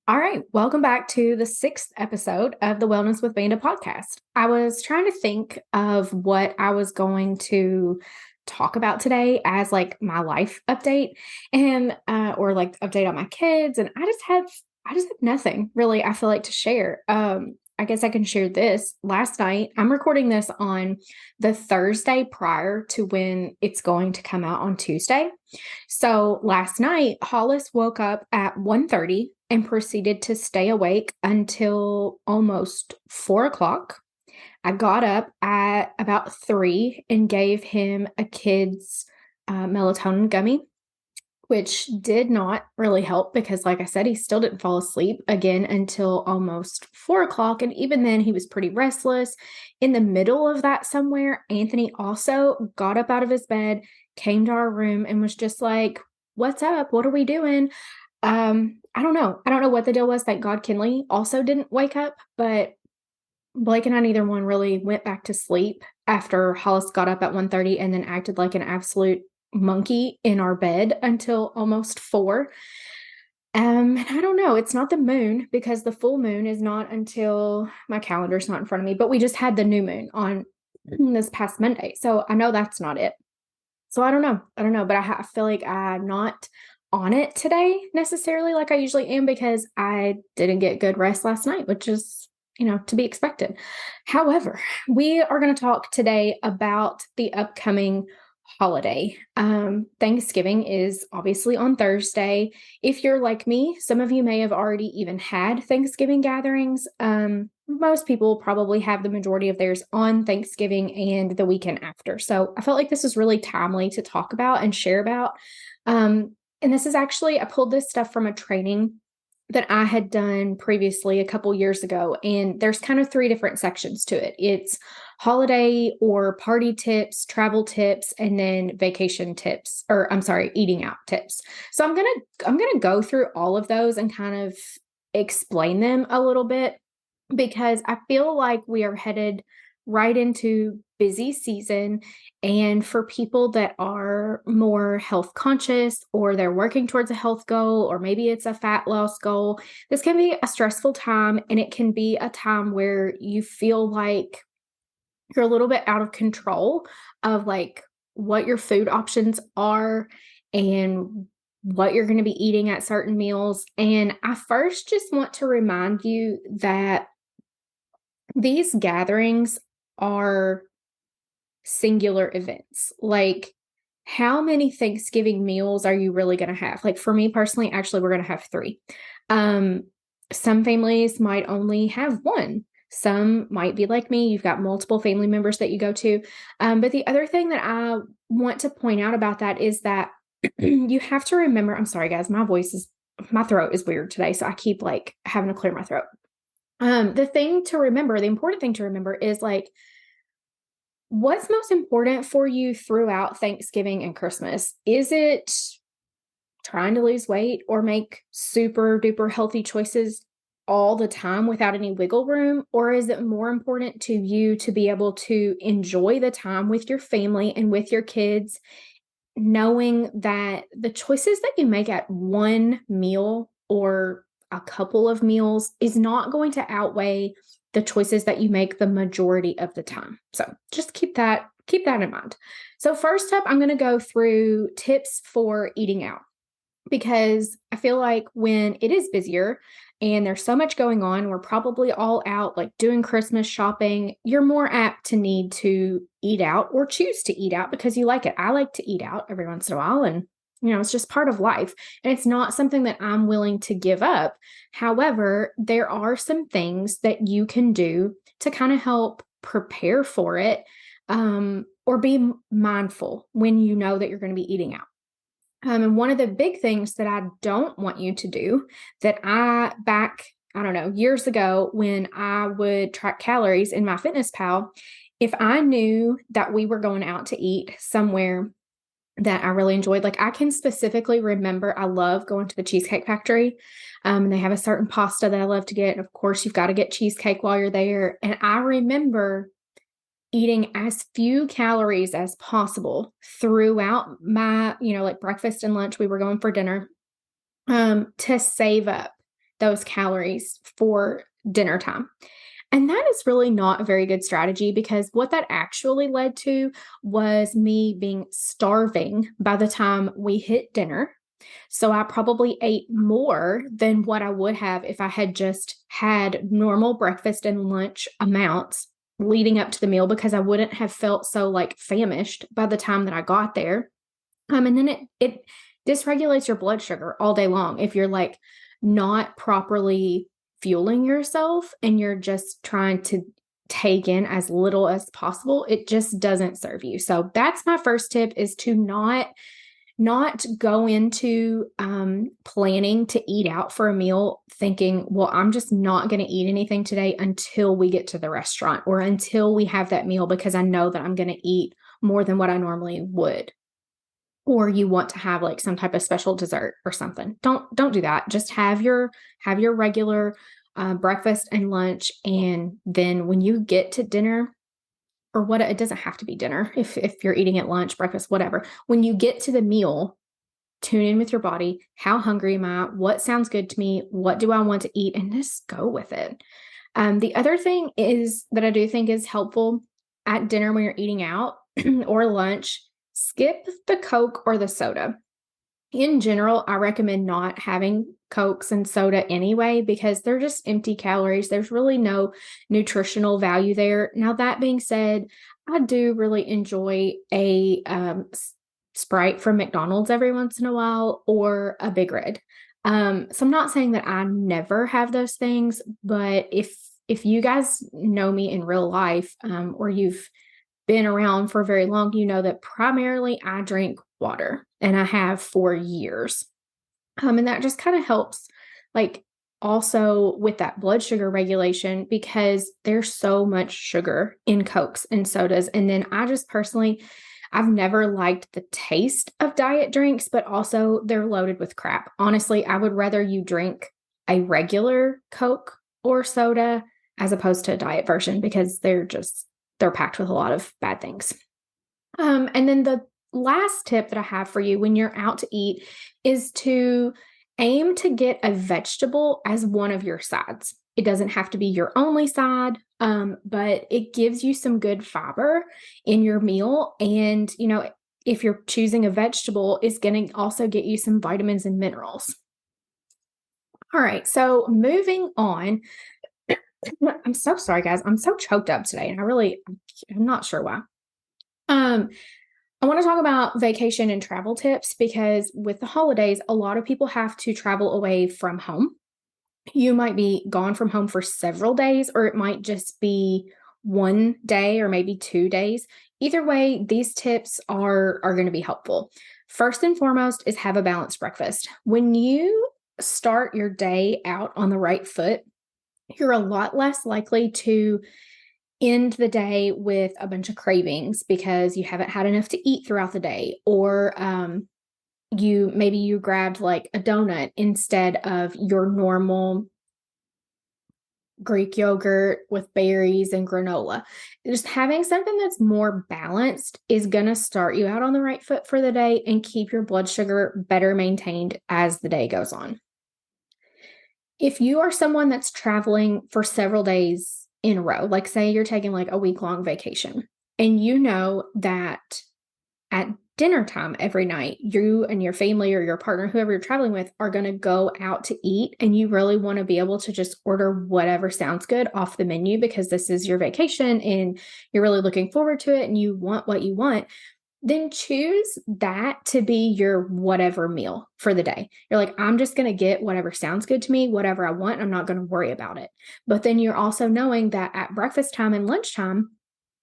All right, welcome back to the sixth episode of the Wellness with Vanda podcast. I was trying to think of what I was going to talk about today as like my life update and or like update on my kids, and I just have nothing really. I feel like to share. I guess I can share this. Last night, I'm recording this on the Thursday prior to when it's going to come out on Tuesday. So last night, Hollis woke up at 1:30 and proceeded to stay awake until almost 4 o'clock. I got up at about 3 and gave him a kid's melatonin gummy, which did not really help because, like I said, he still didn't fall asleep again until almost 4 o'clock. And even then, he was pretty restless. In the middle of that, somewhere, Anthony also got up out of his bed, came to our room, and was just like, "What's up? What are we doing?" I don't know. I don't know what the deal was. Thank God Kinley also didn't wake up, but Blake and I, neither one really went back to sleep after Hollis got up at 1:30 and then acted like an absolute monkey in our bed until almost 4. And I don't know. It's not the moon because the full moon is not until my calendar's not in front of me, but we just had the new moon on this past Monday. So I know that's not it. So I don't know. But I feel like I'm not on it today necessarily like I usually am because I didn't get good rest last night, which is, to be expected. However, we are going to talk today about the upcoming holiday. Thanksgiving is obviously on Thursday. If you're like me, some of you may have already even had Thanksgiving gatherings. Most people probably have the majority of theirs on Thanksgiving and the weekend after. So I felt like this is really timely to talk about and share about. And this is actually, I pulled this stuff from a training that I had done previously a couple years ago. And there's kind of 3 different sections to it. It's holiday or party tips, travel tips, and then vacation tips, or I'm sorry, eating out tips. So I'm going to go through all of those and kind of explain them a little bit because I feel like we are headed right into busy season. And for people that are more health conscious or they're working towards a health goal, or maybe it's a fat loss goal, this can be a stressful time. And it can be a time where you feel like you're a little bit out of control of like what your food options are and what you're going to be eating at certain meals. And I first just want to remind you that these gatherings are singular events. Like, how many Thanksgiving meals are you really going to have? Like, for me personally, actually, we're going to have 3. Um, some families might only have 1. Some might be like me. You've got multiple family members that you go to. But the other thing that I want to point out about that is that you have to remember, I'm sorry, guys, my throat is weird today. So I keep like having to clear my throat. The important thing to remember is like, what's most important for you throughout Thanksgiving and Christmas? Is it trying to lose weight or make super duper healthy choices all the time without any wiggle room? Or is it more important to you to be able to enjoy the time with your family and with your kids, knowing that the choices that you make at one meal or a couple of meals is not going to outweigh the choices that you make the majority of the time. So just keep that in mind. So first up, I'm going to go through tips for eating out, because I feel like when it is busier and there's so much going on, we're probably all out like doing Christmas shopping, you're more apt to need to eat out or choose to eat out because you like it. I like to eat out every once in a while, and it's just part of life. And it's not something that I'm willing to give up. However, there are some things that you can do to kind of help prepare for it, or be mindful when you know that you're going to be eating out. And one of the big things that I don't want you to do that I don't know, years ago when I would track calories in MyFitnessPal, if I knew that we were going out to eat somewhere that I really enjoyed, like I can specifically remember I love going to the Cheesecake Factory. And they have a certain pasta that I love to get. And of course, you've got to get cheesecake while you're there. And I remember eating as few calories as possible throughout my, like breakfast and lunch. We were going for dinner, to save up those calories for dinner time. And that is really not a very good strategy because what that actually led to was me being starving by the time we hit dinner. So I probably ate more than what I would have if I had just had normal breakfast and lunch amounts leading up to the meal because I wouldn't have felt so like famished by the time that I got there. And then it dysregulates your blood sugar all day long if you're like not properly fueling yourself and you're just trying to take in as little as possible. It just doesn't serve you. So that's my first tip, is to not go into planning to eat out for a meal thinking, well, I'm just not going to eat anything today until we get to the restaurant or until we have that meal because I know that I'm going to eat more than what I normally would. Or you want to have like some type of special dessert or something. Don't do that. Just have your regular breakfast and lunch, and then when you get to dinner, or what, it doesn't have to be dinner if you're eating at lunch, breakfast, whatever. When you get to the meal, tune in with your body. How hungry am I? What sounds good to me? What do I want to eat? And just go with it. The other thing is that I do think is helpful at dinner when you're eating out or lunch, skip the Coke or the soda. In general, I recommend not having Cokes and soda anyway because they're just empty calories. There's really no nutritional value there. Now, that being said, I do really enjoy a Sprite from McDonald's every once in a while or a Big Red. So I'm not saying that I never have those things, but if you guys know me in real life, or you've been around for very long, you know that primarily I drink water and I have for years. And that just kind of helps, like, also with that blood sugar regulation because there's so much sugar in Cokes and sodas. And then I just personally, I've never liked the taste of diet drinks, but also they're loaded with crap. Honestly, I would rather you drink a regular Coke or soda as opposed to a diet version because they're packed with a lot of bad things. And then the last tip that I have for you when you're out to eat is to aim to get a vegetable as one of your sides. It doesn't have to be your only side, but it gives you some good fiber in your meal. And, if you're choosing a vegetable, it's going to also get you some vitamins and minerals. All right, so moving on. I'm so sorry, guys. I'm so choked up today, and I'm not sure why. I want to talk about vacation and travel tips because with the holidays, a lot of people have to travel away from home. You might be gone from home for several days, or it might just be one day or maybe 2 days. Either way, these tips are going to be helpful. First and foremost is have a balanced breakfast. When you start your day out on the right foot, you're a lot less likely to end the day with a bunch of cravings because you haven't had enough to eat throughout the day, or you grabbed like a donut instead of your normal Greek yogurt with berries and granola. Just having something that's more balanced is going to start you out on the right foot for the day and keep your blood sugar better maintained as the day goes on. If you are someone that's traveling for several days in a row, like say you're taking like a week-long vacation, and you know that at dinner time every night, you and your family or your partner, whoever you're traveling with, are going to go out to eat, and you really want to be able to just order whatever sounds good off the menu because this is your vacation and you're really looking forward to it and you want what you want, then choose that to be your whatever meal for the day. You're like, I'm just going to get whatever sounds good to me, whatever I want. I'm not going to worry about it. But then you're also knowing that at breakfast time and lunchtime,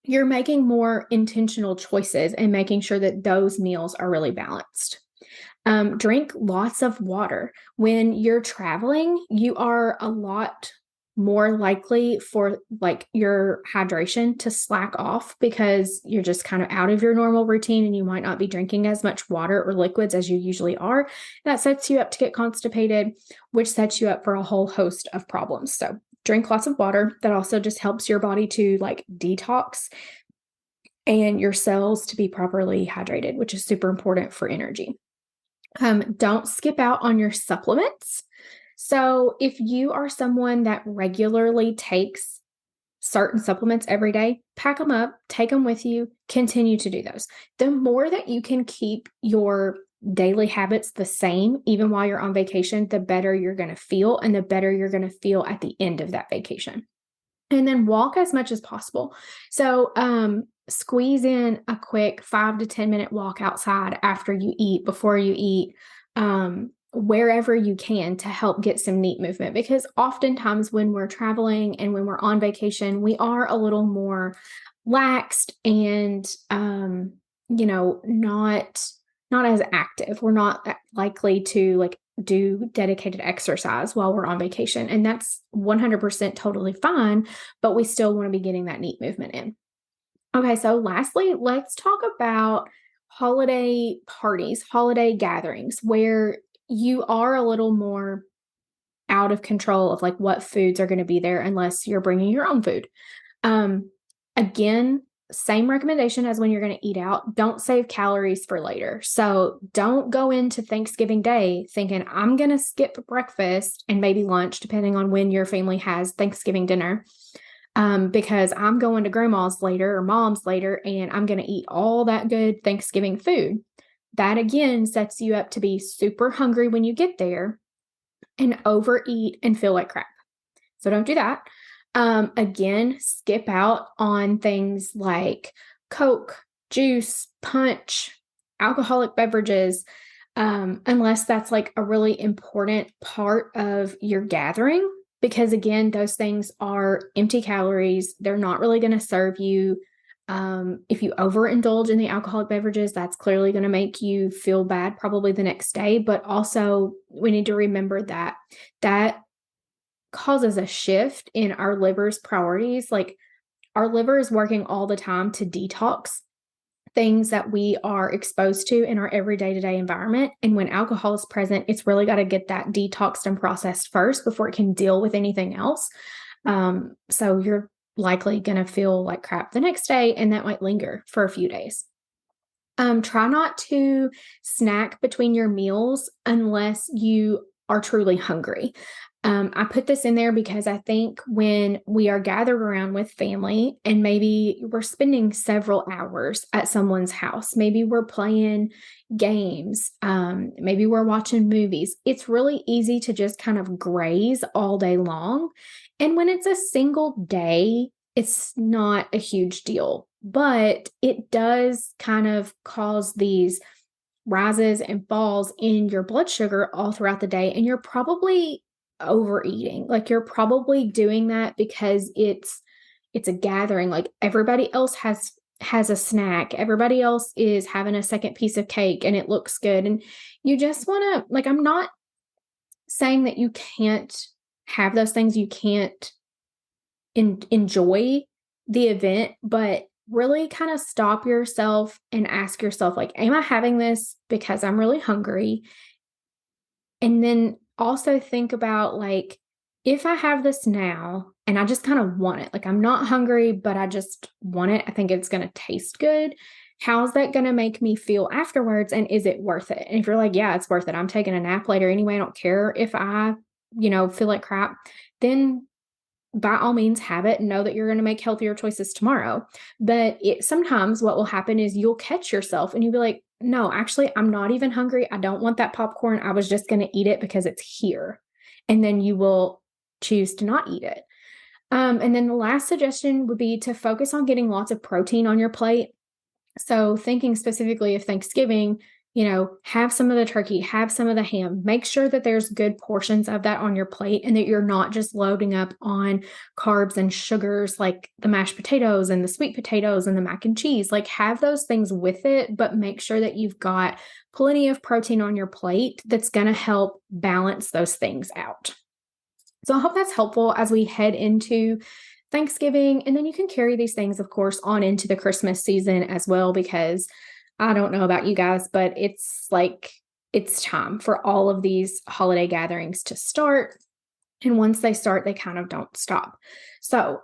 you're making more intentional choices and making sure that those meals are really balanced. Drink lots of water. When you're traveling, you are a lot more likely for like your hydration to slack off because you're just kind of out of your normal routine and you might not be drinking as much water or liquids as you usually are. That sets you up to get constipated, which sets you up for a whole host of problems. So drink lots of water. That also just helps your body to like detox and your cells to be properly hydrated, which is super important for energy. Don't skip out on your supplements. So if you are someone that regularly takes certain supplements every day, pack them up, take them with you, continue to do those. The more that you can keep your daily habits the same, even while you're on vacation, the better you're going to feel and the better you're going to feel at the end of that vacation. And then walk as much as possible. So, squeeze in a quick 5 to 10 minute walk outside after you eat, before you eat, wherever you can to help get some neat movement. Because oftentimes when we're traveling and when we're on vacation, we are a little more laxed and, not as active. We're not likely to like do dedicated exercise while we're on vacation. And that's 100% totally fine, but we still want to be getting that neat movement in. Okay, so lastly, let's talk about holiday parties, holiday gatherings where you are a little more out of control of like what foods are going to be there unless you're bringing your own food. Um, Again, same recommendation as when you're going to eat out. Don't save calories for later. So don't go into Thanksgiving Day thinking, I'm going to skip breakfast and maybe lunch, depending on when your family has Thanksgiving dinner, because I'm going to grandma's later or mom's later and I'm going to eat all that good Thanksgiving food. That again sets you up to be super hungry when you get there and overeat and feel like crap. So don't do that. Again, skip out on things like Coke, juice, punch, alcoholic beverages, unless that's like a really important part of your gathering. Because again, those things are empty calories. They're not really going to serve you. If you overindulge in the alcoholic beverages, that's clearly going to make you feel bad probably the next day. But also, we need to remember that causes a shift in our liver's priorities. Like our liver is working all the time to detox things that we are exposed to in our everyday to day environment. And when alcohol is present, it's really got to get that detoxed and processed first before it can deal with anything else. So you're likely going to feel like crap the next day, and that might linger for a few days. Try not to snack between your meals unless you are truly hungry. I put this in there because I think when we are gathered around with family and maybe we're spending several hours at someone's house, maybe we're playing games, maybe we're watching movies, it's really easy to just kind of graze all day long. And when it's a single day, it's not a huge deal, but it does kind of cause these rises and falls in your blood sugar all throughout the day. And you're probably overeating. Like you're probably doing that because it's a gathering. Like everybody else has a snack. Everybody else is having a second piece of cake and it looks good. And you just want to, like, I'm not saying that you can't have those things. You can't enjoy the event, but really kind of stop yourself and ask yourself, like, am I having this because I'm really hungry? And then also think about, like, if I have this now and I just kind of want it, like I'm not hungry, but I just want it, I think it's going to taste good. How's that going to make me feel afterwards? And is it worth it? And if you're like, yeah, it's worth it, I'm taking a nap later anyway, I don't care if I, feel like crap, then by all means have it and know that you're going to make healthier choices tomorrow. But sometimes what will happen is you'll catch yourself and you'll be like, no, actually, I'm not even hungry. I don't want that popcorn. I was just going to eat it because it's here. And then you will choose to not eat it. And then the last suggestion would be to focus on getting lots of protein on your plate. So thinking specifically of Thanksgiving, have some of the turkey, have some of the ham, make sure that there's good portions of that on your plate and that you're not just loading up on carbs and sugars like the mashed potatoes and the sweet potatoes and the mac and cheese. Like have those things with it, but make sure that you've got plenty of protein on your plate that's going to help balance those things out. So I hope that's helpful as we head into Thanksgiving. And then you can carry these things, of course, on into the Christmas season as well, because I don't know about you guys, but it's time for all of these holiday gatherings to start. And once they start, they kind of don't stop. So,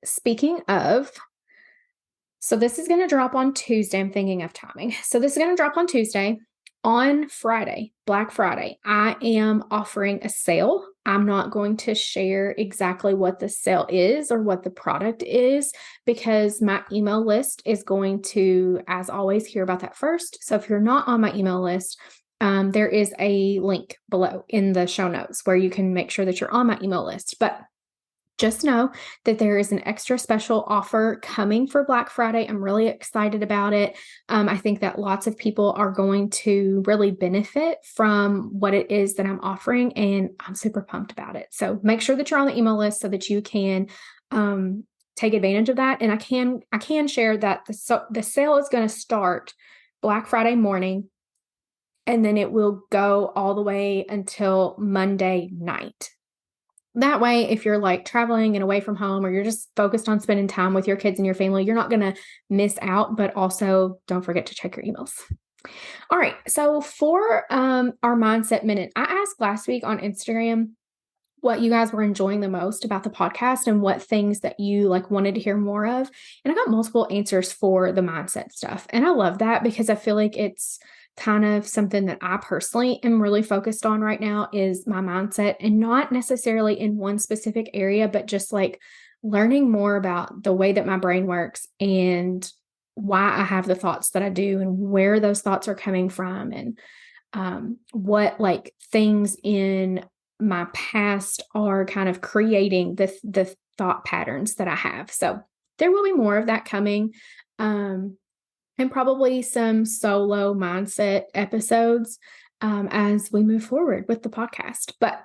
speaking of, so this is going to drop on Tuesday. I'm thinking of timing. So this is going to drop on Tuesday. On Friday, Black Friday, I am offering a sale. I'm not going to share exactly what the sale is or what the product is because my email list is going to, as always, hear about that first. So if you're not on my email list, there is a link below in the show notes where you can make sure that you're on my email list. But just know that there is an extra special offer coming for Black Friday. I'm really excited about it. I think that lots of people are going to really benefit from what it is that I'm offering, and I'm super pumped about it. So make sure that you're on the email list so that you can take advantage of that. And I can share that the sale is going to start Black Friday morning, and then it will go all the way until Monday night. That way, if you're like traveling and away from home, or you're just focused on spending time with your kids and your family, you're not going to miss out, but also don't forget to check your emails. All right. So for our mindset minute, I asked last week on Instagram what you guys were enjoying the most about the podcast and what things that you like wanted to hear more of. And I got multiple answers for the mindset stuff. And I love that because I feel like it's kind of something that I personally am really focused on right now is my mindset, and not necessarily in one specific area, but just like learning more about the way that my brain works and why I have the thoughts that I do and where those thoughts are coming from, and what like things in my past are kind of creating the thought patterns that I have. So there will be more of that coming. And probably some solo mindset episodes as we move forward with the podcast. But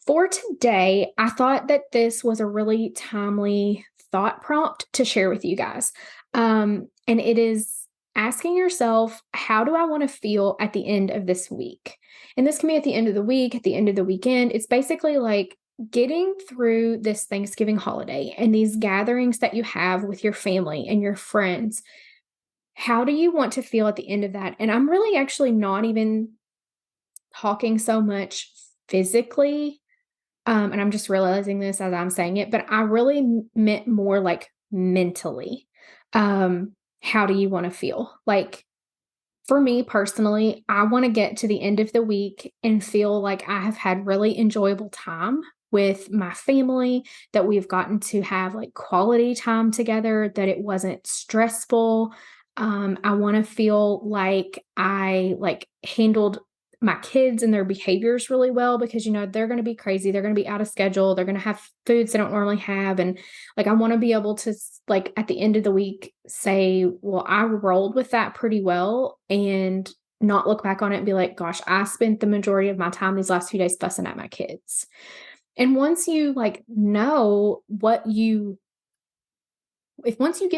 for today, I thought that this was a really timely thought prompt to share with you guys. And it is asking yourself, how do I want to feel at the end of this week? And this can be at the end of the week, at the end of the weekend. It's basically like getting through this Thanksgiving holiday and these gatherings that you have with your family and your friends. How do you want to feel at the end of that? And I'm really actually not even talking so much physically. And I'm just realizing this as I'm saying it, but I really meant more like mentally. How do you want to feel? Like for me personally, I want to get to the end of the week and feel like I have had really enjoyable time with my family, that we've gotten to have like quality time together, that it wasn't stressful. I want to feel like I like handled my kids and their behaviors really well because, you know, they're going to be crazy. They're going to be out of schedule. They're going to have foods they don't normally have. And like, I want to be able to like at the end of the week say, well, I rolled with that pretty well, and not look back on it and be like, gosh, I spent the majority of my time these last few days fussing at my kids. And once you like know what you if once you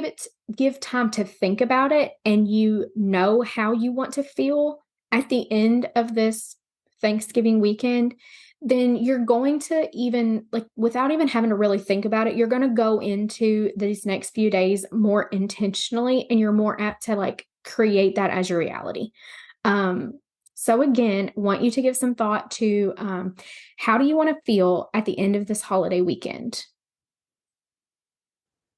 give time to think about it, and you know how you want to feel at the end of this Thanksgiving weekend, then you're going to, even like without even having to really think about it, you're going to go into these next few days more intentionally, and you're more apt to like create that as your reality. So again, want you to give some thought to how do you want to feel at the end of this holiday weekend?